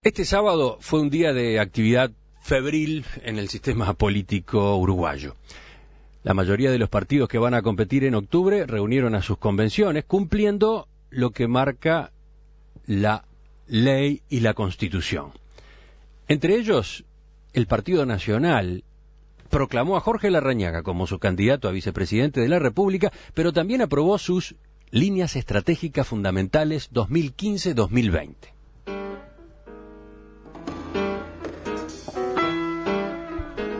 Este sábado fue un día de actividad febril en el sistema político uruguayo. La mayoría de los partidos que van a competir en octubre reunieron a sus convenciones, cumpliendo lo que marca la ley y la Constitución. Entre ellos, el Partido Nacional proclamó a Jorge Larrañaga como su candidato a vicepresidente de la República, pero también aprobó sus líneas estratégicas fundamentales 2015-2020.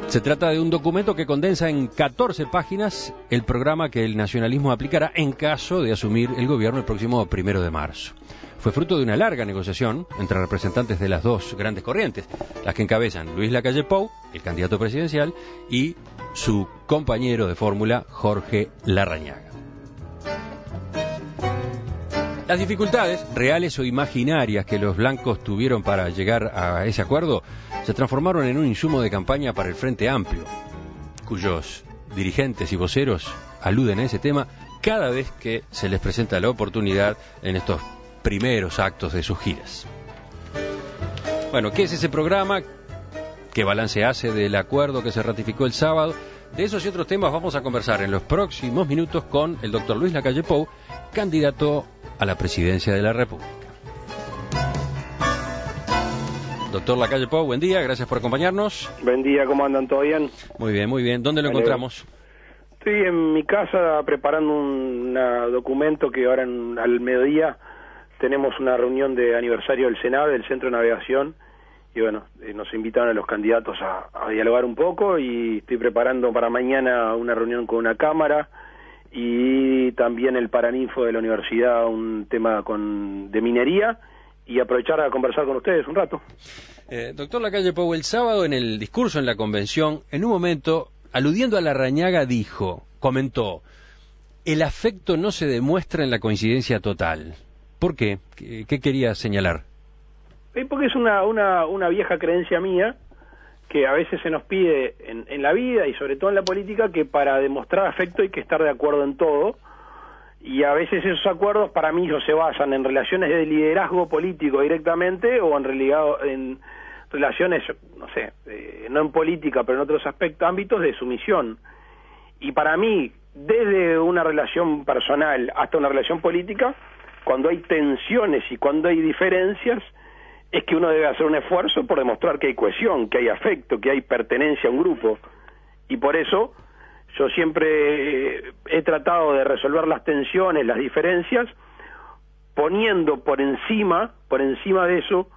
Se trata de un documento que condensa en 14 páginas el programa que el nacionalismo aplicará en caso de asumir el gobierno el próximo 1 de marzo. Fue fruto de una larga negociación entre representantes de las dos grandes corrientes, las que encabezan Luis Lacalle Pou, el candidato presidencial, y su compañero de fórmula, Jorge Larrañaga. Las dificultades, reales o imaginarias, que los blancos tuvieron para llegar a ese acuerdo se transformaron en un insumo de campaña para el Frente Amplio, cuyos dirigentes y voceros aluden a ese tema cada vez que se les presenta la oportunidad en estos primeros actos de sus giras. Bueno, ¿qué es ese programa? ¿Qué balance hace del acuerdo que se ratificó el sábado? De esos y otros temas vamos a conversar en los próximos minutos con el doctor Luis Lacalle Pou, candidato a la presidencia de la República. Doctor Lacalle Pou, buen día, gracias por acompañarnos. Buen día, ¿cómo andan? ¿Todo bien? Muy bien, muy bien. ¿Dónde lo encontramos? Estoy en mi casa preparando un documento que ahora al mediodía tenemos una reunión de aniversario del Senado, del Centro de Navegación, y bueno, nos invitaron a los candidatos a dialogar un poco, y estoy preparando para mañana una reunión con una cámara, y también el Paraninfo de la universidad, un tema de minería, y aprovechar a conversar con ustedes un rato. Doctor Lacalle Pou, el sábado en el discurso en la convención, en un momento, aludiendo a Larrañaga, comentó, el afecto no se demuestra en la coincidencia total. ¿Por qué? ¿Qué quería señalar? Porque es una vieja creencia mía, que a veces se nos pide en la vida y sobre todo en la política, que para demostrar afecto hay que estar de acuerdo en todo, y a veces esos acuerdos para mí se basan en relaciones de liderazgo político directamente, o en relaciones, no sé, no en política, pero en otros ámbitos de sumisión. Y para mí, desde una relación personal hasta una relación política, cuando hay tensiones y cuando hay diferencias, es que uno debe hacer un esfuerzo por demostrar que hay cohesión, que hay afecto, que hay pertenencia a un grupo. Y por eso yo siempre he tratado de resolver las tensiones, las diferencias, poniendo por encima de eso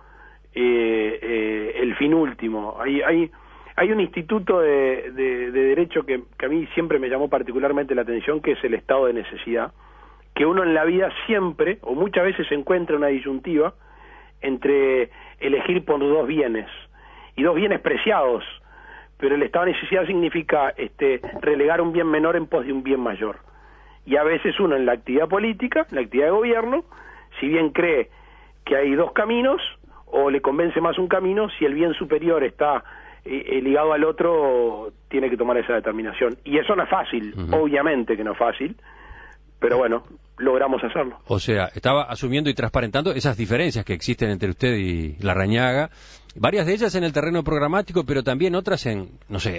el fin último. Hay un instituto de derecho que a mí siempre me llamó particularmente la atención, que es el estado de necesidad, que uno en la vida siempre, o muchas veces, se encuentra una disyuntiva entre elegir por dos bienes, y dos bienes preciados, pero el estado de necesidad significa relegar un bien menor en pos de un bien mayor. Y a veces uno en la actividad política, en la actividad de gobierno, si bien cree que hay dos caminos, o le convence más un camino, si el bien superior está ligado al otro, tiene que tomar esa determinación. Y eso no es fácil, obviamente que no es fácil, pero bueno, logramos hacerlo. O sea, estaba asumiendo y transparentando esas diferencias que existen entre usted y Larrañaga, varias de ellas en el terreno programático, pero también otras en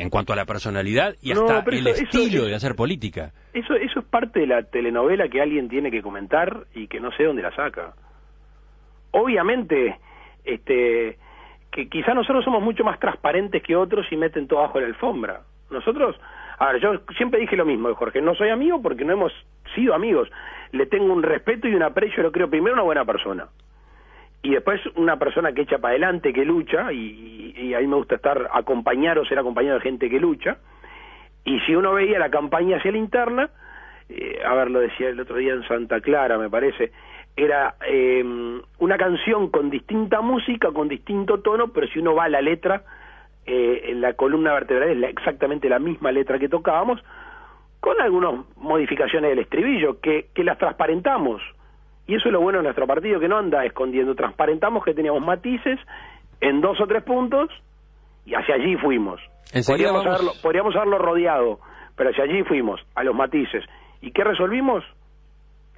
cuanto a la personalidad y hasta el estilo de hacer política. Eso es parte de la telenovela que alguien tiene que comentar y que no sé dónde la saca. Obviamente, que quizá nosotros somos mucho más transparentes que otros y meten todo bajo la alfombra. Nosotros, a ver, yo siempre dije lo mismo de Jorge, no soy amigo porque no hemos sido amigos, le tengo un respeto y un aprecio, lo creo primero una buena persona, y después una persona que echa para adelante, que lucha, y a mí me gusta acompañar o ser acompañado de gente que lucha, y si uno veía la campaña hacia la interna, lo decía el otro día en Santa Clara, me parece, era una canción con distinta música, con distinto tono, pero si uno va a la letra, en la columna vertebral es exactamente la misma letra que tocábamos, con algunas modificaciones del estribillo, que las transparentamos. Y eso es lo bueno de nuestro partido, que no anda escondiendo. Transparentamos que teníamos matices en 2 o 3 puntos, y hacia allí fuimos. Podríamos haberlo rodeado, pero hacia allí fuimos, a los matices. ¿Y qué resolvimos?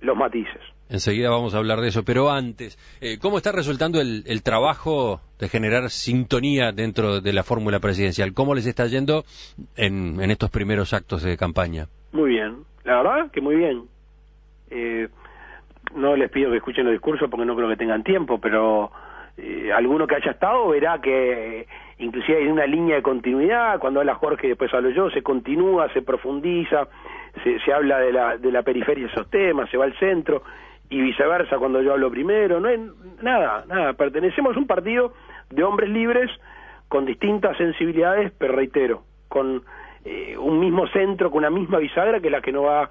Los matices. Enseguida vamos a hablar de eso, pero antes, ¿cómo está resultando el trabajo de generar sintonía dentro de la fórmula presidencial? ¿Cómo les está yendo en estos primeros actos de campaña? Muy bien, la verdad que muy bien. No les pido que escuchen los discursos porque no creo que tengan tiempo, pero alguno que haya estado verá que inclusive hay una línea de continuidad. Cuando habla Jorge y después hablo yo, se continúa, se profundiza, se habla de la periferia de esos temas, se va al centro y viceversa cuando yo hablo primero. No hay nada, pertenecemos a un partido de hombres libres con distintas sensibilidades, pero reitero, con un mismo centro, con una misma bisagra que es la que nos va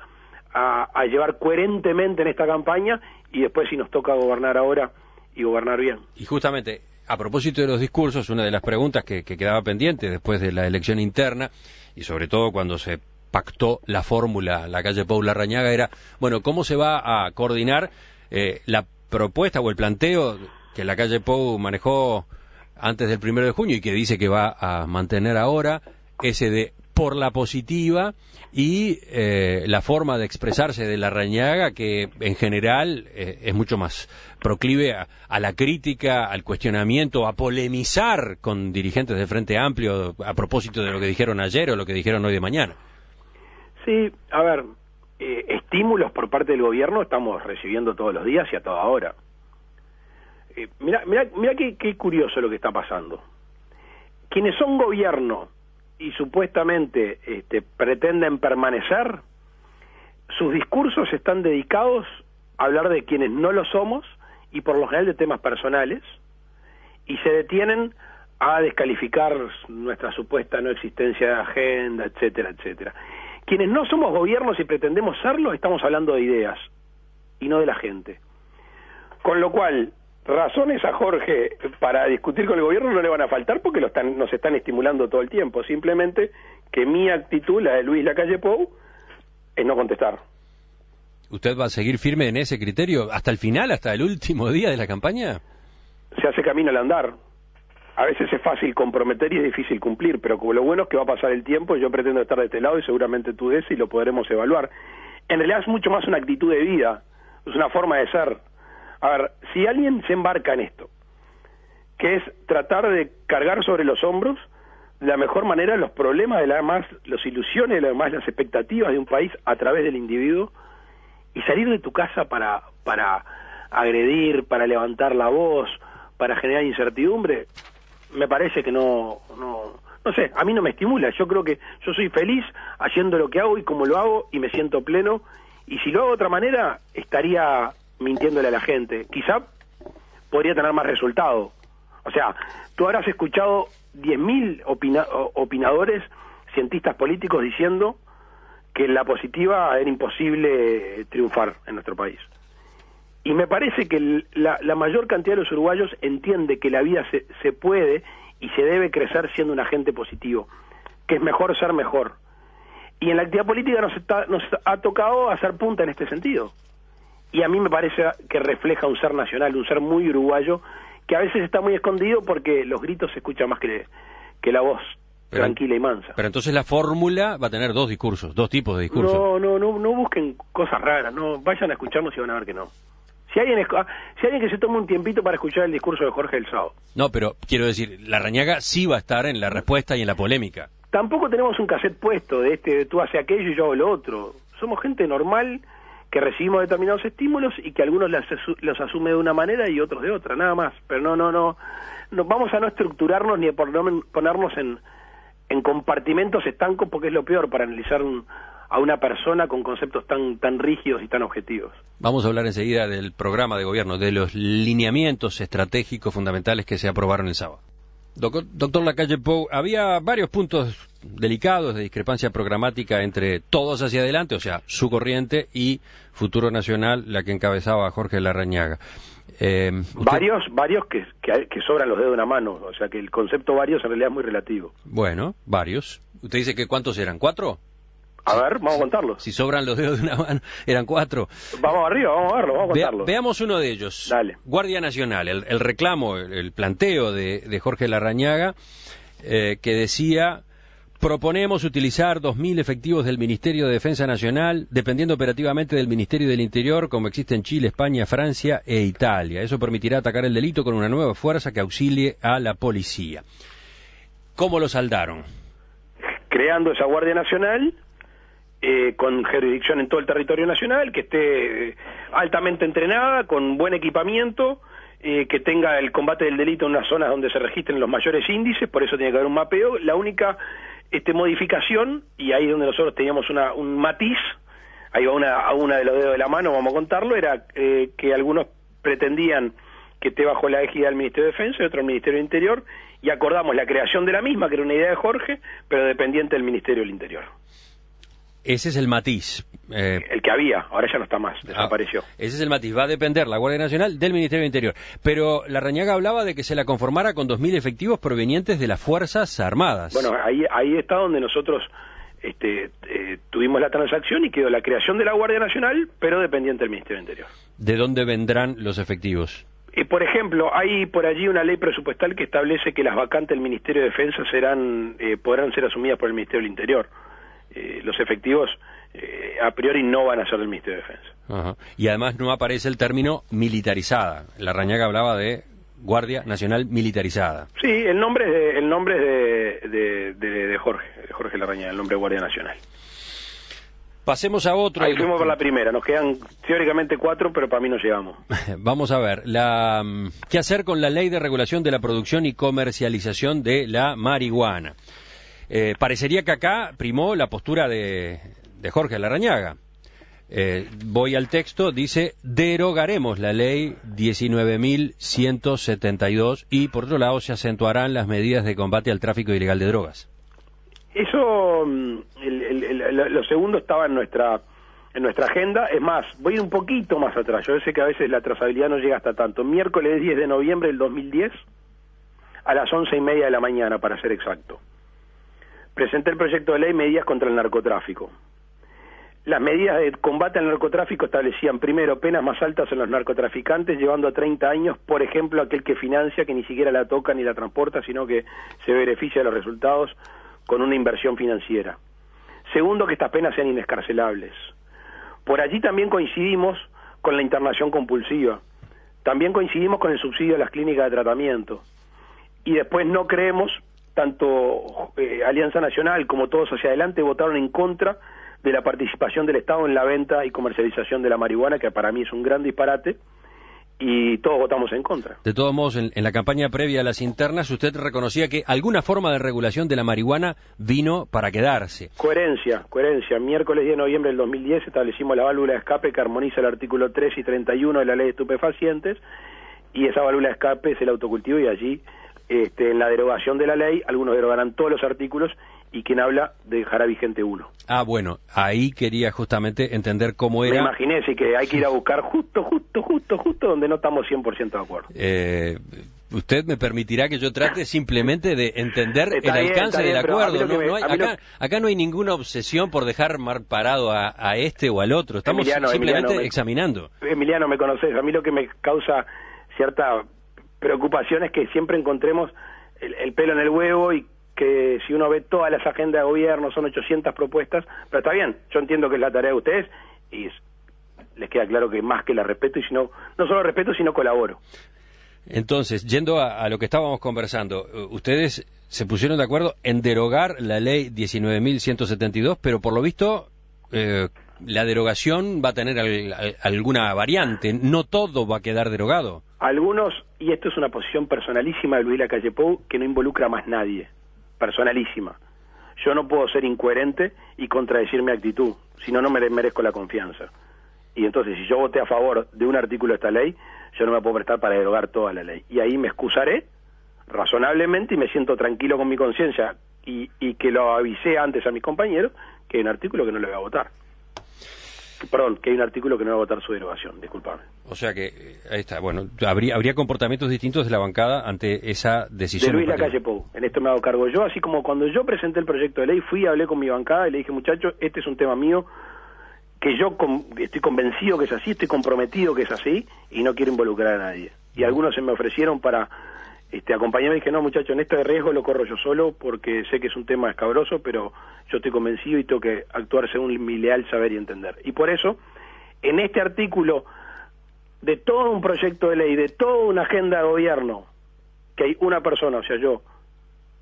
a llevar coherentemente en esta campaña y después si nos toca gobernar ahora y gobernar bien. Y justamente, a propósito de los discursos, una de las preguntas que quedaba pendiente después de la elección interna, y sobre todo cuando se pactó la fórmula, la calle Pou Larrañaga, era, bueno, ¿cómo se va a coordinar la propuesta o el planteo que la calle Pou manejó antes del 1 de junio y que dice que va a mantener ahora, ese de por la positiva, y la forma de expresarse de Larrañaga, que en general es mucho más proclive a la crítica, al cuestionamiento, a polemizar con dirigentes del Frente Amplio a propósito de lo que dijeron ayer o lo que dijeron hoy de mañana? Sí, a ver, estímulos por parte del gobierno estamos recibiendo todos los días y a toda hora. Mirá qué curioso lo que está pasando. Quienes son gobierno y supuestamente pretenden permanecer, sus discursos están dedicados a hablar de quienes no lo somos y por lo general de temas personales, y se detienen a descalificar nuestra supuesta no existencia de agenda, etcétera, etcétera. Quienes no somos gobiernos y pretendemos serlo, estamos hablando de ideas y no de la gente. Con lo cual, razones a Jorge para discutir con el gobierno no le van a faltar porque nos están estimulando todo el tiempo. Simplemente que mi actitud, la de Luis Lacalle Pou, es no contestar. ¿Usted va a seguir firme en ese criterio hasta el final, hasta el último día de la campaña? Se hace camino al andar. A veces es fácil comprometer y es difícil cumplir, pero como lo bueno es que va a pasar el tiempo, yo pretendo estar de este lado y seguramente tú de ese y lo podremos evaluar. En realidad es mucho más una actitud de vida, es una forma de ser. A ver, si alguien se embarca en esto, que es tratar de cargar sobre los hombros de la mejor manera los problemas, las ilusiones, las expectativas de un país a través del individuo, y salir de tu casa para agredir, para levantar la voz, para generar incertidumbre, me parece que no sé, a mí no me estimula. Yo creo que yo soy feliz haciendo lo que hago y como lo hago y me siento pleno, y si lo hago de otra manera estaría mintiéndole a la gente. Quizá podría tener más resultado. O sea, tú habrás escuchado 10.000 opinadores, cientistas políticos diciendo que en la positiva era imposible triunfar en nuestro país. Y me parece que la mayor cantidad de los uruguayos entiende que la vida se puede y se debe crecer siendo un agente positivo, que es mejor ser mejor. Y en la actividad política nos ha tocado hacer punta en este sentido. Y a mí me parece que refleja un ser nacional, un ser muy uruguayo, que a veces está muy escondido porque los gritos se escuchan más que la voz tranquila y mansa. Pero entonces la fórmula va a tener dos tipos de discursos. No busquen cosas raras, no vayan a escucharnos y van a ver que no. Si alguien que se tome un tiempito para escuchar el discurso de Jorge del sábado. No, pero quiero decir, Larrañaga sí va a estar en la respuesta y en la polémica. Tampoco tenemos un cassette puesto de tú haces aquello y yo hago lo otro. Somos gente normal que recibimos determinados estímulos y que algunos los asume de una manera y otros de otra, nada más. Pero no vamos a no estructurarnos ni a ponernos en compartimentos estancos, porque es lo peor para analizar a una persona con conceptos tan rígidos y tan objetivos. Vamos a hablar enseguida del programa de gobierno, de los lineamientos estratégicos fundamentales que se aprobaron el sábado. Doctor Lacalle Pou, había varios puntos delicados de discrepancia programática entre Todos hacia adelante, o sea, su corriente, y Futuro Nacional, la que encabezaba Jorge Larrañaga. Varios que sobran los dedos de una mano, o sea que el concepto varios en realidad es muy relativo. Bueno, varios. ¿Usted dice que cuántos eran? ¿4? A ver, vamos a contarlos. Si sobran los dedos de una mano, eran 4. Vamos arriba, vamos a verlo, vamos a contarlos. Veamos uno de ellos. Dale. Guardia Nacional, el reclamo, el planteo de Jorge Larrañaga, que decía Proponemos utilizar 2.000 efectivos del Ministerio de Defensa Nacional, dependiendo operativamente del Ministerio del Interior, como existe en Chile, España, Francia e Italia. Eso permitirá atacar el delito con una nueva fuerza que auxilie a la policía. ¿Cómo lo saldaron? Creando esa Guardia Nacional, con jurisdicción en todo el territorio nacional, que esté altamente entrenada, con buen equipamiento, que tenga el combate del delito en unas zonas donde se registren los mayores índices, por eso tiene que haber un mapeo. La única modificación, y ahí donde nosotros teníamos un matiz, ahí va a una de los dedos de la mano, vamos a contarlo, era que algunos pretendían que esté bajo la égida del Ministerio de Defensa y otro el Ministerio del Interior, y acordamos la creación de la misma, que era una idea de Jorge, pero dependiente del Ministerio del Interior. Ese es el matiz. El que había, ahora ya no está más, desapareció. Ese es el matiz, va a depender la Guardia Nacional del Ministerio del Interior. Pero Larrañaga hablaba de que se la conformara con 2.000 efectivos provenientes de las Fuerzas Armadas. Bueno, ahí está donde nosotros tuvimos la transacción y quedó la creación de la Guardia Nacional, pero dependiente del Ministerio del Interior. ¿De dónde vendrán los efectivos? Por ejemplo, hay por allí una ley presupuestal que establece que las vacantes del Ministerio de Defensa podrán ser asumidas por el Ministerio del Interior. Los efectivos a priori no van a ser del Ministerio de Defensa. Ajá. Y además no aparece el término militarizada. Larrañaga hablaba de Guardia Nacional militarizada. Sí, el nombre es de Jorge Larrañaga, el nombre de Guardia Nacional. Pasemos a otro. Ahí fuimos por la primera, nos quedan teóricamente 4, pero para mí no llegamos. Vamos a ver, ¿qué hacer con la Ley de Regulación de la Producción y Comercialización de la Marihuana? Parecería que acá primó la postura de Jorge Larrañaga. Voy al texto, dice: derogaremos la ley 19.172 y por otro lado se acentuarán las medidas de combate al tráfico ilegal de drogas. Eso, lo segundo estaba en nuestra agenda. Es más, voy un poquito más atrás. Yo sé que a veces la trazabilidad no llega hasta tanto. Miércoles 10 de noviembre del 2010 a las 11:30 de la mañana, para ser exacto, presenté el proyecto de ley Medidas contra el Narcotráfico. Las medidas de combate al narcotráfico establecían, primero, penas más altas en los narcotraficantes, llevando a 30 años, por ejemplo, aquel que financia, que ni siquiera la toca ni la transporta, sino que se beneficia de los resultados con una inversión financiera. Segundo, que estas penas sean inescarcelables. Por allí también coincidimos con la internación compulsiva. También coincidimos con el subsidio a las clínicas de tratamiento. Y después no creemos, tanto Alianza Nacional como Todos Hacia Adelante votaron en contra de la participación del Estado en la venta y comercialización de la marihuana, que para mí es un gran disparate, y todos votamos en contra. De todos modos, en la campaña previa a las internas, usted reconocía que alguna forma de regulación de la marihuana vino para quedarse. Coherencia. Miércoles 10 de noviembre del 2010 establecimos la válvula de escape que armoniza el artículo 3 y 31 de la Ley de Estupefacientes, y esa válvula de escape es el autocultivo, y allí, en la derogación de la ley, algunos derogarán todos los artículos, y quien habla dejará vigente uno. Ah, bueno, ahí quería justamente entender cómo era. Me imaginé, sí, que hay que ir a buscar justo donde no estamos 100% de acuerdo. Usted me permitirá que yo trate simplemente de entender el alcance del acuerdo. Acá no hay ninguna obsesión por dejar mal parado a este o al otro. Estamos simplemente examinando. Emiliano, me conoces. A mí lo que me causa cierta preocupación es que siempre encontremos el pelo en el huevo, y que si uno ve todas las agendas de gobierno son 800 propuestas, pero está bien, yo entiendo que es la tarea de ustedes y les queda claro que más que la respeto, y no solo respeto, sino colaboro. Entonces, yendo a lo que estábamos conversando, ustedes se pusieron de acuerdo en derogar la ley 19.172, pero por lo visto la derogación va a tener alguna variante, no todo va a quedar derogado. Algunos, y esto es una posición personalísima de Luis Lacalle Pou, que no involucra a más nadie, personalísima. Yo no puedo ser incoherente y contradecir mi actitud, si no, no merezco la confianza. Y entonces, si yo voté a favor de un artículo de esta ley, yo no me puedo prestar para derogar toda la ley. Y ahí me excusaré razonablemente y me siento tranquilo con mi conciencia, y que lo avisé antes a mis compañeros que hay un artículo que no le voy a votar. Perdón, que hay un artículo que no va a votar su derogación, disculpame. O sea que, ahí está, bueno, habría comportamientos distintos de la bancada ante esa decisión. De Luis Lacalle Pou, en esto me hago cargo yo, así como cuando yo presenté el proyecto de ley, fui y hablé con mi bancada y le dije, muchachos, este es un tema mío, que yo estoy convencido que es así, estoy comprometido que es así, y no quiero involucrar a nadie. Y algunos se me ofrecieron para acompañarme y dije, no muchachos, en este riesgo lo corro yo solo porque sé que es un tema escabroso, pero yo estoy convencido y tengo que actuar según mi leal saber y entender. Y por eso, en este artículo de todo un proyecto de ley, de toda una agenda de gobierno, que hay una persona, o sea yo,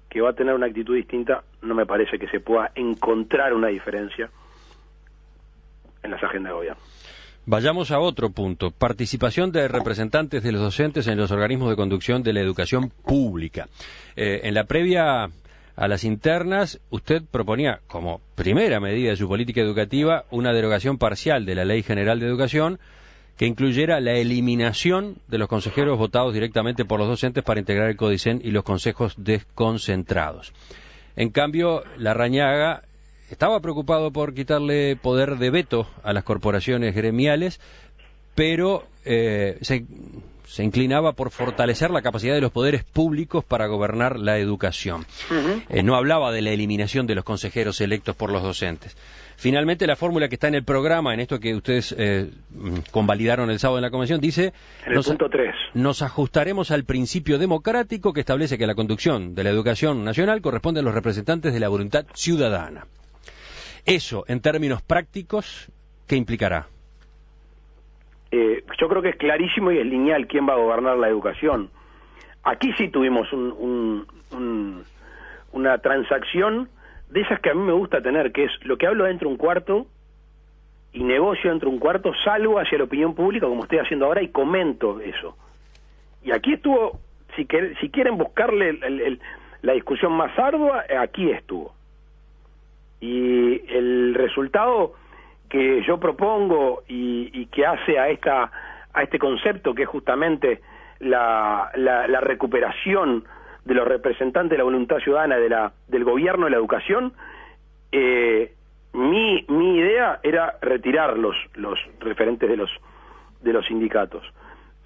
que va a tener una actitud distinta, no me parece que se pueda encontrar una diferencia en las agendas de gobierno. Vayamos a otro punto, participación de representantes de los docentes en los organismos de conducción de la educación pública. En la previa a las internas, usted proponía como primera medida de su política educativa una derogación parcial de la Ley General de Educación que incluyera la eliminación de los consejeros votados directamente por los docentes para integrar el CODICEN y los consejos desconcentrados. En cambio, Larrañaga estaba preocupado por quitarle poder de veto a las corporaciones gremiales, pero se inclinaba por fortalecer la capacidad de los poderes públicos para gobernar la educación. No hablaba de la eliminación de los consejeros electos por los docentes. Finalmente, la fórmula que está en el programa, en esto que ustedes convalidaron el sábado en la convención, dice... En el punto 3. Nos ajustaremos al principio democrático que establece que la conducción de la educación nacional corresponde a los representantes de la voluntad ciudadana. Eso, en términos prácticos, ¿qué implicará? Yo creo que es clarísimo y es lineal quién va a gobernar la educación. Aquí sí tuvimos una transacción de esas que a mí me gusta tener, que es lo que hablo dentro de un cuarto y negocio dentro de un cuarto, salgo hacia la opinión pública como estoy haciendo ahora y comento eso. Y aquí estuvo, si quieren buscarle la discusión más ardua, aquí estuvo. Y el resultado que yo propongo y que hace a este concepto, que es justamente la recuperación de los representantes de la voluntad ciudadana del gobierno de la educación, mi idea era retirar los referentes de los sindicatos.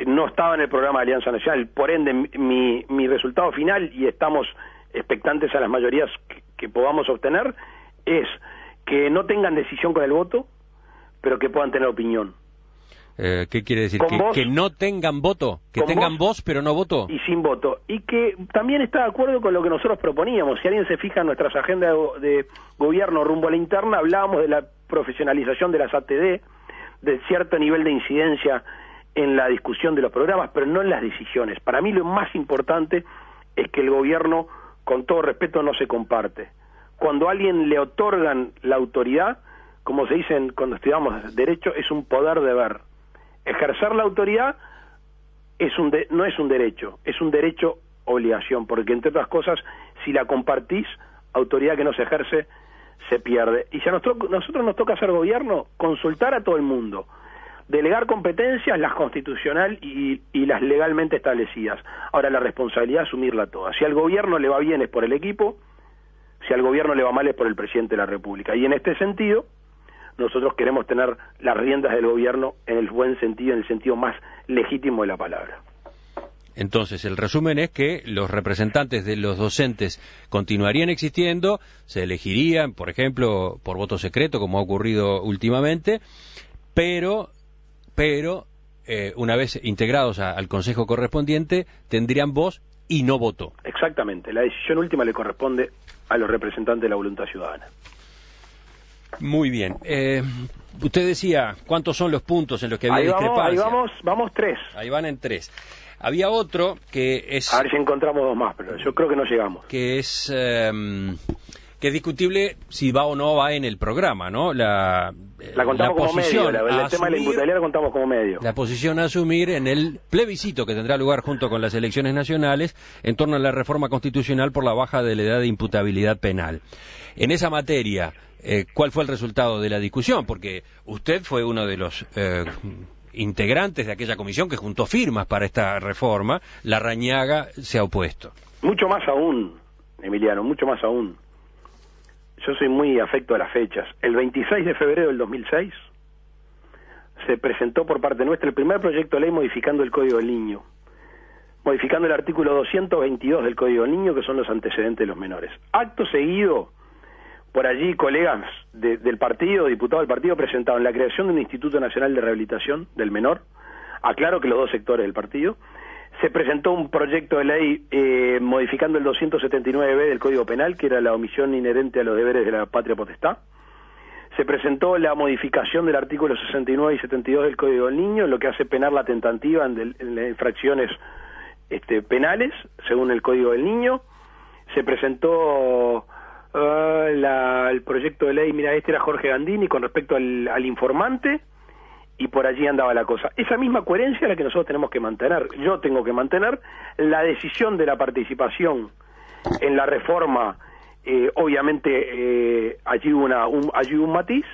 No estaba en el programa de Alianza Nacional, por ende mi resultado final, y estamos expectantes a las mayorías que podamos obtener, es que no tengan decisión con el voto, pero que puedan tener opinión. ¿Qué quiere decir? ¿Que no tengan voto? ¿Que tengan voz pero no voto? Y sin voto. Y que también está de acuerdo con lo que nosotros proponíamos. Si alguien se fija en nuestras agendas de gobierno rumbo a la interna, hablábamos de la profesionalización de las ATD, de cierto nivel de incidencia en la discusión de los programas, pero no en las decisiones. Para mí lo más importante es que el gobierno, con todo respeto, no se comparte. Cuando a alguien le otorgan la autoridad, como se dice cuando estudiamos derecho, es un poder deber. Ejercer la autoridad no es un derecho, es un derecho obligación, porque entre otras cosas, si la compartís, autoridad que no se ejerce, se pierde. Y si a nosotros nos toca hacer gobierno, consultar a todo el mundo, delegar competencias, las constitucional y las legalmente establecidas. Ahora la responsabilidad es asumirla toda. Si al gobierno le va bien es por el equipo, si al gobierno le va mal es por el presidente de la República. Y en este sentido, nosotros queremos tener las riendas del gobierno en el buen sentido, en el sentido más legítimo de la palabra. Entonces, el resumen es que los representantes de los docentes continuarían existiendo, se elegirían, por ejemplo, por voto secreto, como ha ocurrido últimamente, pero una vez integrados al consejo correspondiente, tendrían voz y no voto. Exactamente, la decisión última le corresponde a los representantes de la voluntad ciudadana. Muy bien. Usted decía, ¿cuántos son los puntos en los que había discrepancia? Ahí vamos 3. Ahí van en 3. Había otro que es... A ver si encontramos 2 más, pero yo creo que no llegamos. Que es discutible si va o no va en el programa, ¿no? La contamos como medio, el tema de la imputabilidad la contamos como medio. La posición a asumir en el plebiscito que tendrá lugar junto con las elecciones nacionales en torno a la reforma constitucional por la baja de la edad de imputabilidad penal. En esa materia, ¿cuál fue el resultado de la discusión? Porque usted fue uno de los integrantes de aquella comisión que juntó firmas para esta reforma. Larrañaga se ha opuesto. Mucho más aún, Emiliano, mucho más aún. Yo soy muy afecto a las fechas. El 26 de febrero del 2006 se presentó por parte nuestra el primer proyecto de ley modificando el Código del Niño, modificando el artículo 222 del Código del Niño, que son los antecedentes de los menores. Acto seguido, por allí colegas del partido, diputados del partido, presentaron la creación de un Instituto Nacional de Rehabilitación del Menor. Aclaro que los dos sectores del partido Se presentó un proyecto de ley modificando el 279b del Código Penal, que era la omisión inherente a los deberes de la patria potestad. Se presentó la modificación del artículo 69 y 72 del Código del Niño, lo que hace penar la tentativa en las infracciones penales, según el Código del Niño. Se presentó el proyecto de ley, mira, este era Jorge Gandini, con respecto al informante, y por allí andaba la cosa. Esa misma coherencia es la que nosotros tenemos que mantener. Yo tengo que mantener la decisión de la participación en la reforma. Obviamente allí hubo un matiz,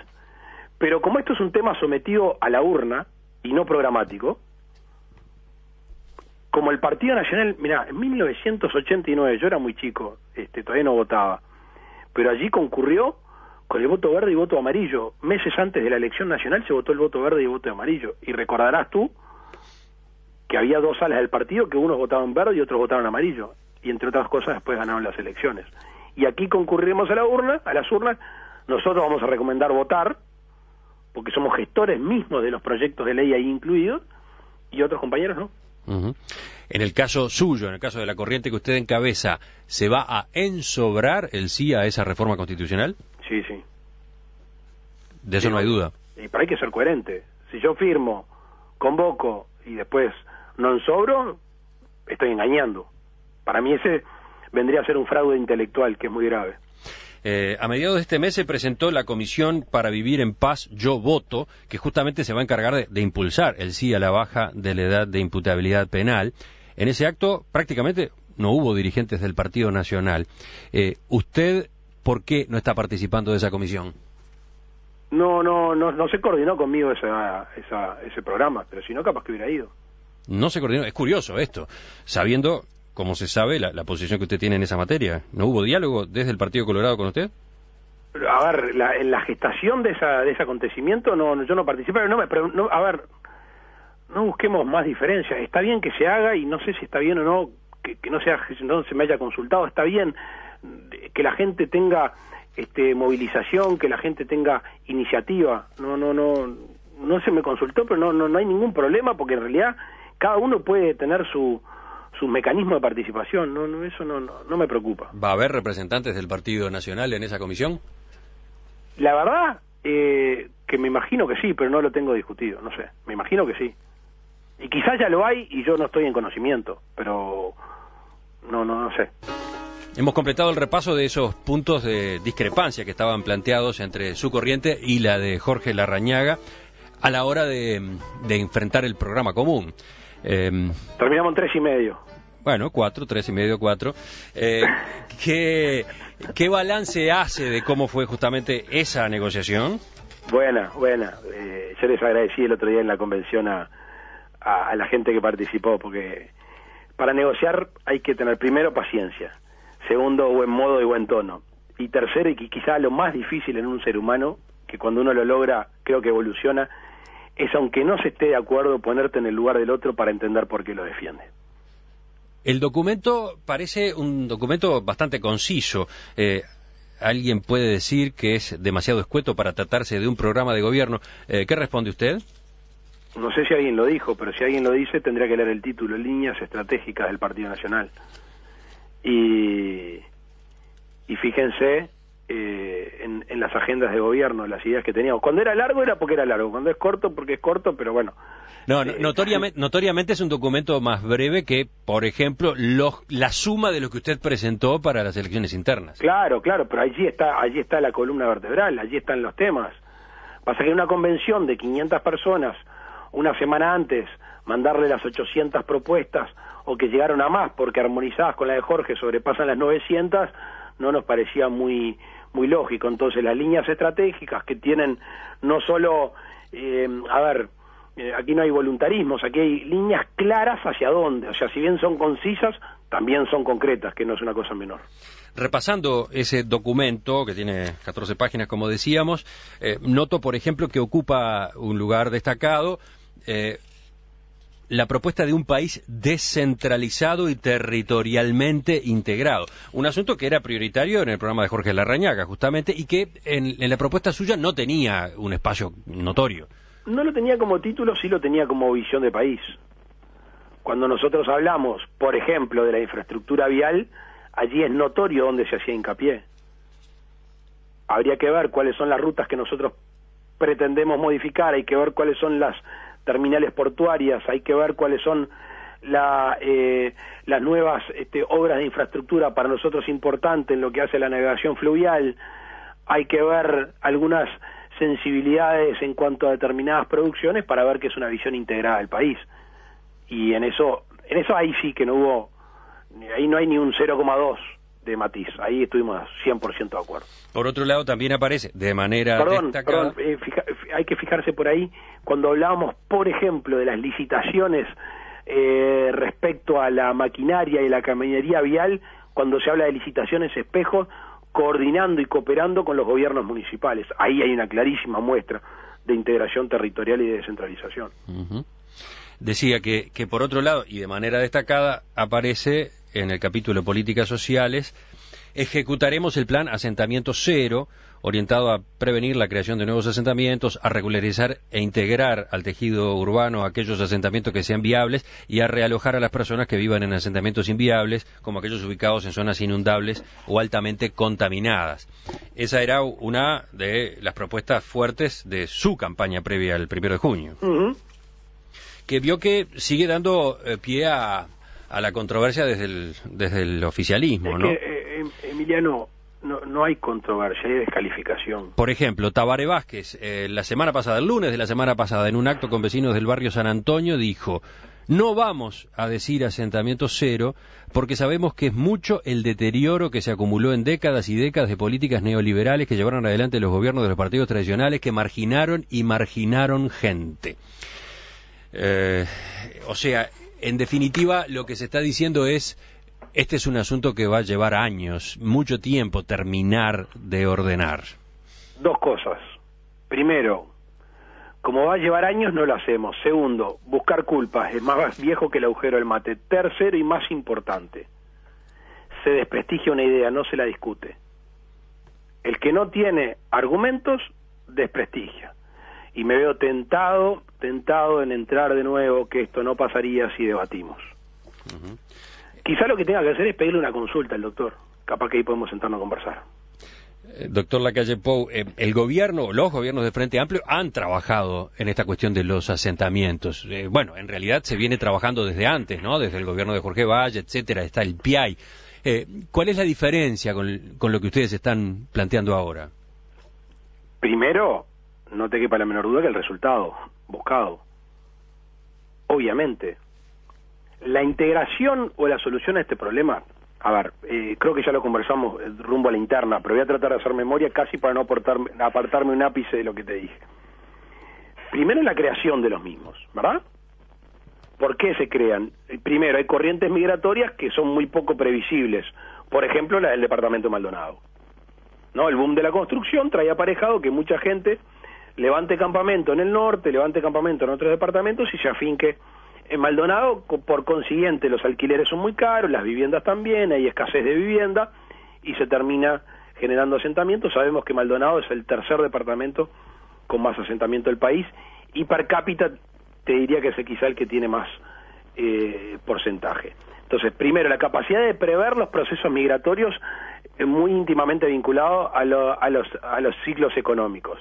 pero como esto es un tema sometido a la urna y no programático, como el Partido Nacional, mirá, en 1989, yo era muy chico, todavía no votaba, pero allí concurrió con el voto verde y voto amarillo. Meses antes de la elección nacional se votó el voto verde y el voto amarillo, y recordarás tú que había dos alas del partido, que unos votaban verde y otros votaban amarillo, y entre otras cosas después ganaron las elecciones. Y aquí concurriremos a las urnas, nosotros vamos a recomendar votar, porque somos gestores mismos de los proyectos de ley ahí incluidos, y otros compañeros no. Uh-huh. En el caso suyo, en el caso de la corriente que usted encabeza, ¿se va a ensobrar el sí a esa reforma constitucional? Sí, sí. De eso no hay duda. Pero hay que ser coherente. Si yo firmo, convoco y después no ensobro, estoy engañando. Para mí ese vendría a ser un fraude intelectual, que es muy grave. A mediados de este mes se presentó la Comisión para Vivir en Paz, Yo Voto, que justamente se va a encargar de impulsar el sí a la baja de la edad de imputabilidad penal. En ese acto prácticamente no hubo dirigentes del Partido Nacional. ¿Usted por qué no está participando de esa comisión? No se coordinó conmigo ese programa, pero si no, capaz que hubiera ido. No se coordinó, es curioso esto, sabiendo, como se sabe, la posición que usted tiene en esa materia. ¿No hubo diálogo desde el Partido Colorado con usted? A ver, en la gestación de ese acontecimiento yo no participé, pero a ver, no busquemos más diferencias. Está bien que se haga, y no sé si está bien o no que no se me haya consultado. Está bien que la gente tenga movilización, que la gente tenga iniciativa. No se me consultó, pero no hay ningún problema, porque en realidad cada uno puede tener su mecanismo de participación. Eso no me preocupa. ¿Va a haber representantes del Partido Nacional en esa comisión? La verdad que me imagino que sí, pero no lo tengo discutido, no sé, me imagino que sí. Y quizás ya lo hay y yo no estoy en conocimiento, pero no sé. Hemos completado el repaso de esos puntos de discrepancia que estaban planteados entre su corriente y la de Jorge Larrañaga a la hora de enfrentar el programa común. Terminamos en 3,5. Bueno, 4, 3,5, 4. ¿Qué balance hace de cómo fue justamente esa negociación? Buena. Yo les agradecí el otro día en la convención a la gente que participó, porque para negociar hay que tener, primero, paciencia, segundo, buen modo y buen tono, y tercero, y quizá lo más difícil en un ser humano, que cuando uno lo logra, creo que evoluciona, es, aunque no se esté de acuerdo, ponerte en el lugar del otro para entender por qué lo defiende. El documento parece un documento bastante conciso. Alguien puede decir que es demasiado escueto para tratarse de un programa de gobierno. ¿Qué responde usted? No sé si alguien lo dijo, pero si alguien lo dice tendría que leer el título, Líneas Estratégicas del Partido Nacional. Y fíjense en las agendas de gobierno, las ideas que teníamos. Cuando era largo era porque era largo, cuando es corto porque es corto, pero bueno. Notoriamente es un documento más breve que, por ejemplo, la suma de lo que usted presentó para las elecciones internas. Claro, pero allí está la columna vertebral, allí están los temas. Pasa que una convención de 500 personas, una semana antes, mandarle las 800 propuestas, o que llegaron a más, porque armonizadas con la de Jorge sobrepasan las 900, no nos parecía muy lógico. Entonces, las líneas estratégicas que tienen no solo, aquí no hay voluntarismos, aquí hay líneas claras hacia dónde. O sea, si bien son concisas, también son concretas, que no es una cosa menor. Repasando ese documento, que tiene 14 páginas, como decíamos, noto, por ejemplo, que ocupa un lugar destacado la propuesta de un país descentralizado y territorialmente integrado. Un asunto que era prioritario en el programa de Jorge Larrañaga, justamente, y que en la propuesta suya no tenía un espacio notorio. No lo tenía como título, sí lo tenía como visión de país. Cuando nosotros hablamos, por ejemplo, de la infraestructura vial, allí es notorio dónde se hacía hincapié. Habría que ver cuáles son las rutas que nosotros pretendemos modificar, hay que ver cuáles son las terminales portuarias, hay que ver cuáles son las nuevas obras de infraestructura para nosotros importantes en lo que hace a la navegación fluvial, hay que ver algunas sensibilidades en cuanto a determinadas producciones para ver que es una visión integrada del país. Y en eso ahí sí que no hubo, ahí no hay ni un 0,2 de matiz, ahí estuvimos 100% de acuerdo. Por otro lado, también aparece de manera destacada... Hay que fijarse por ahí, cuando hablábamos, por ejemplo, de las licitaciones respecto a la maquinaria y la camionería vial, cuando se habla de licitaciones espejo, coordinando y cooperando con los gobiernos municipales. Ahí hay una clarísima muestra de integración territorial y de descentralización. Decía que por otro lado, y de manera destacada, aparece en el capítulo Políticas Sociales: ejecutaremos el plan Asentamiento Cero, orientado a prevenir la creación de nuevos asentamientos, a regularizar e integrar al tejido urbano aquellos asentamientos que sean viables y a realojar a las personas que vivan en asentamientos inviables, como aquellos ubicados en zonas inundables o altamente contaminadas. Esa era una de las propuestas fuertes de su campaña previa al 1 de junio, que vio que sigue dando pie a la controversia desde el oficialismo, ¿no? Emiliano, no hay controversia, hay descalificación. Por ejemplo, Tabaré Vázquez, la semana pasada, el lunes de la semana pasada, en un acto con vecinos del barrio San Antonio, dijo: no vamos a decir asentamiento cero porque sabemos que es mucho el deterioro que se acumuló en décadas y décadas de políticas neoliberales que llevaron adelante los gobiernos de los partidos tradicionales, que marginaron gente. O sea, en definitiva, lo que se está diciendo es: este es un asunto que va a llevar años, mucho tiempo, terminar de ordenar. Dos cosas. Primero, como va a llevar años, no lo hacemos. Segundo, buscar culpas es más viejo que el agujero del mate. Tercero, y más importante, se desprestigia una idea, no se la discute. El que no tiene argumentos, desprestigia. Y me veo tentado en entrar de nuevo, que esto no pasaría si debatimos. Quizá lo que tenga que hacer es pedirle una consulta al doctor. Capaz que ahí podemos sentarnos a conversar. Doctor Lacalle Pou, el gobierno, los gobiernos de Frente Amplio han trabajado en esta cuestión de los asentamientos. Bueno, en realidad se viene trabajando desde antes, ¿no? Desde el gobierno de Jorge Valle, etcétera, está el PIAI. ¿Cuál es la diferencia con lo que ustedes están planteando ahora? Primero, no te quepa la menor duda que el resultado buscado. Obviamente. La integración o la solución a este problema, a ver, creo que ya lo conversamos rumbo a la interna, pero voy a tratar de hacer memoria casi para no apartarme un ápice de lo que te dije. Primero, la creación de los mismos, ¿verdad? ¿Por qué se crean? Primero, hay corrientes migratorias que son muy poco previsibles. Por ejemplo, la del departamento de Maldonado. ¿No? El boom de la construcción trae aparejado que mucha gente levante campamento en el norte, levante campamento en otros departamentos y se afinque en Maldonado. Por consiguiente, los alquileres son muy caros, las viviendas también, hay escasez de vivienda y se termina generando asentamientos. Sabemos que Maldonado es el tercer departamento con más asentamiento del país y per cápita te diría que es quizá el que tiene más porcentaje. Entonces, primero, la capacidad de prever los procesos migratorios muy íntimamente vinculado a los ciclos económicos.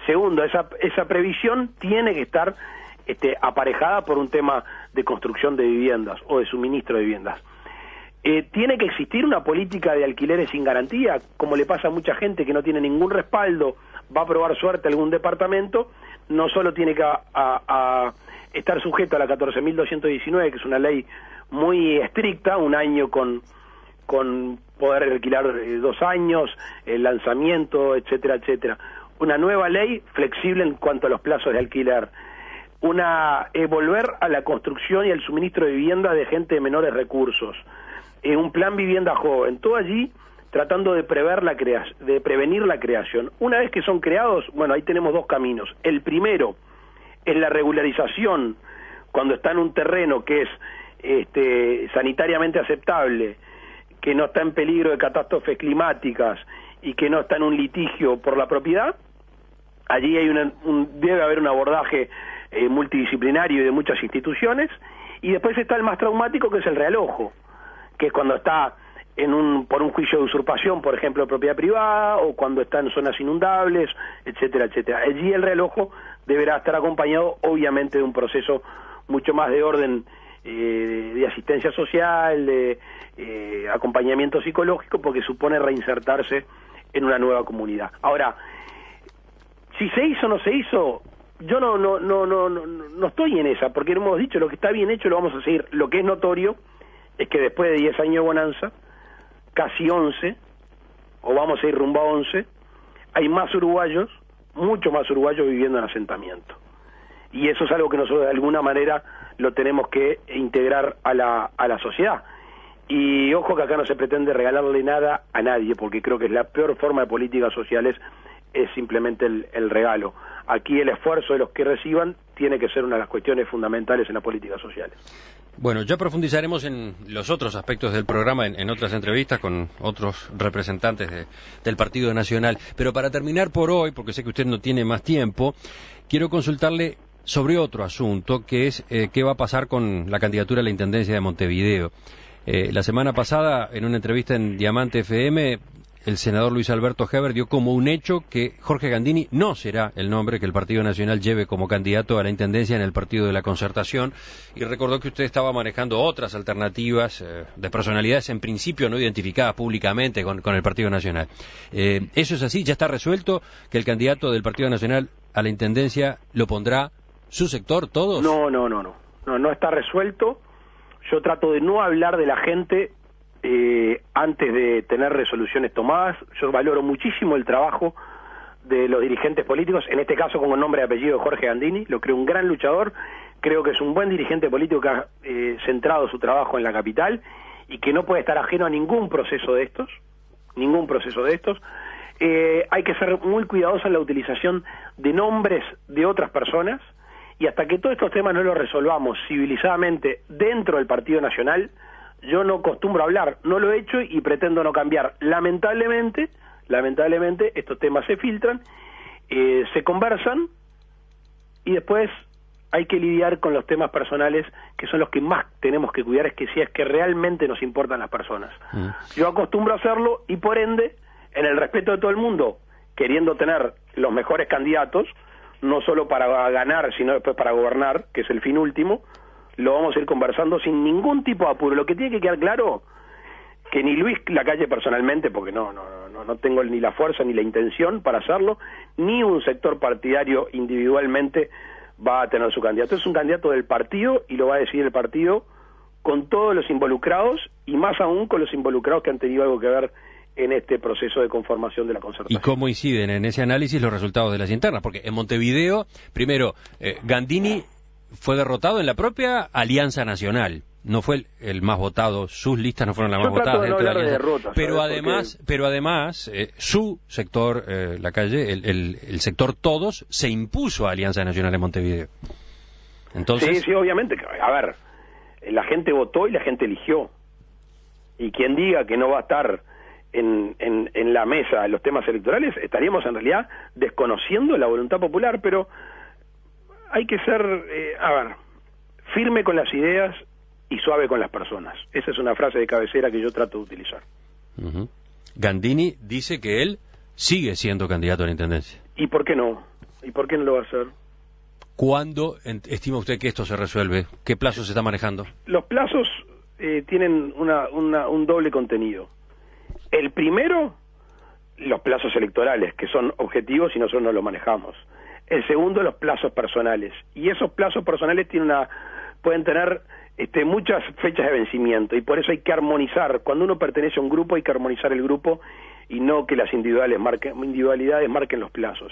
Segundo, esa previsión tiene que estar aparejada por un tema de construcción de viviendas o de suministro de viviendas. Tiene que existir una política de alquileres sin garantía, como le pasa a mucha gente que no tiene ningún respaldo, va a probar suerte algún departamento, no solo tiene que estar sujeto a la 14.219, que es una ley muy estricta, un año con poder alquilar 2 años, el lanzamiento, etcétera, etcétera. Una nueva ley flexible en cuanto a los plazos de alquiler. Volver a la construcción y al suministro de vivienda de gente de menores recursos. Un plan vivienda joven. Todo allí tratando de prevenir la creación. Una vez que son creados, bueno, ahí tenemos 2 caminos. El primero es la regularización cuando está en un terreno que es sanitariamente aceptable, que no está en peligro de catástrofes climáticas y que no está en un litigio por la propiedad. Allí hay debe haber un abordaje multidisciplinario y de muchas instituciones. Y después está el más traumático, que es el realojo, que es cuando está por un juicio de usurpación, por ejemplo, de propiedad privada, o cuando está en zonas inundables, etcétera, etcétera. Allí el realojo deberá estar acompañado, obviamente, de un proceso mucho más de orden de asistencia social, de acompañamiento psicológico, porque supone reinsertarse en una nueva comunidad. Ahora, si se hizo o no se hizo, yo no estoy en esa, porque hemos dicho, lo que está bien hecho lo vamos a seguir. Lo que es notorio es que después de 10 años de bonanza, casi 11, o vamos a ir rumbo a 11, hay más uruguayos, mucho más uruguayos viviendo en asentamiento. Y eso es algo que nosotros de alguna manera lo tenemos que integrar a la sociedad. Y ojo que acá no se pretende regalarle nada a nadie, porque creo que es la peor forma de políticas sociales, es simplemente el regalo. Aquí el esfuerzo de los que reciban tiene que ser una de las cuestiones fundamentales en las políticas sociales. Bueno, ya profundizaremos en los otros aspectos del programa en otras entrevistas con otros representantes del Partido Nacional. Pero para terminar por hoy, porque sé que usted no tiene más tiempo, quiero consultarle sobre otro asunto, que es qué va a pasar con la candidatura a la Intendencia de Montevideo. La semana pasada, en una entrevista en Diamante FM, el senador Luis Alberto Heber dio como un hecho que Jorge Gandini no será el nombre que el Partido Nacional lleve como candidato a la Intendencia en el Partido de la Concertación, y recordó que usted estaba manejando otras alternativas de personalidades en principio no identificadas públicamente con el Partido Nacional. ¿Eso es así? ¿Ya está resuelto que el candidato del Partido Nacional a la Intendencia lo pondrá su sector, todos? No está resuelto. Yo trato de no hablar de la gente antes de tener resoluciones tomadas. Yo valoro muchísimo el trabajo de los dirigentes políticos, en este caso con el nombre y apellido de Jorge Gandini. Lo creo un gran luchador, creo que es un buen dirigente político que ha centrado su trabajo en la capital y que no puede estar ajeno a ningún proceso de estos. Hay que ser muy cuidadosos en la utilización de nombres de otras personas, y hasta que todos estos temas no los resolvamos civilizadamente dentro del Partido Nacional, yo no acostumbro a hablar, no lo he hecho y pretendo no cambiar. Lamentablemente estos temas se filtran, se conversan, y después hay que lidiar con los temas personales, que son los que más tenemos que cuidar, es que realmente nos importan las personas. Yo acostumbro a hacerlo, y por ende, en el respeto de todo el mundo, queriendo tener los mejores candidatos, no solo para ganar, sino después para gobernar, que es el fin último, lo vamos a ir conversando sin ningún tipo de apuro. Lo que tiene que quedar claro, que ni Luis Lacalle personalmente, porque no tengo ni la fuerza ni la intención para hacerlo, ni un sector partidario individualmente va a tener su candidato. Es un candidato del partido, y lo va a decidir el partido con todos los involucrados, y más aún con los involucrados que han tenido algo que ver en este proceso de conformación de la concertación. ¿Y cómo inciden en ese análisis los resultados de las internas? Porque en Montevideo, primero, Gandini fue derrotado en la propia Alianza Nacional. No fue el más votado, sus listas no fueron las más votadas dentro de la Alianza. Derrotas, pero además, su sector, Lacalle, el sector Todos, se impuso a Alianza Nacional en Montevideo. Entonces... Sí, obviamente. A ver, la gente votó y la gente eligió. Y quien diga que no va a estar en la mesa los temas electorales, estaríamos en realidad desconociendo la voluntad popular. Pero hay que ser, firme con las ideas y suave con las personas. Esa es una frase de cabecera que yo trato de utilizar. Gandini dice que él sigue siendo candidato a la Intendencia. ¿Y por qué no? ¿Y por qué no lo va a hacer? ¿Cuándo estima usted que esto se resuelve? ¿Qué plazos se está manejando? Los plazos tienen un doble contenido. El primero, los plazos electorales, que son objetivos y nosotros no los manejamos. El segundo, los plazos personales. Y esos plazos personales pueden tener muchas fechas de vencimiento, y por eso hay que armonizar. Cuando uno pertenece a un grupo, hay que armonizar el grupo, y no que las individualidades marquen los plazos.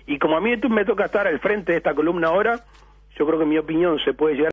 Y como a mí me toca estar al frente de esta columna ahora, yo creo que mi opinión se puede llegar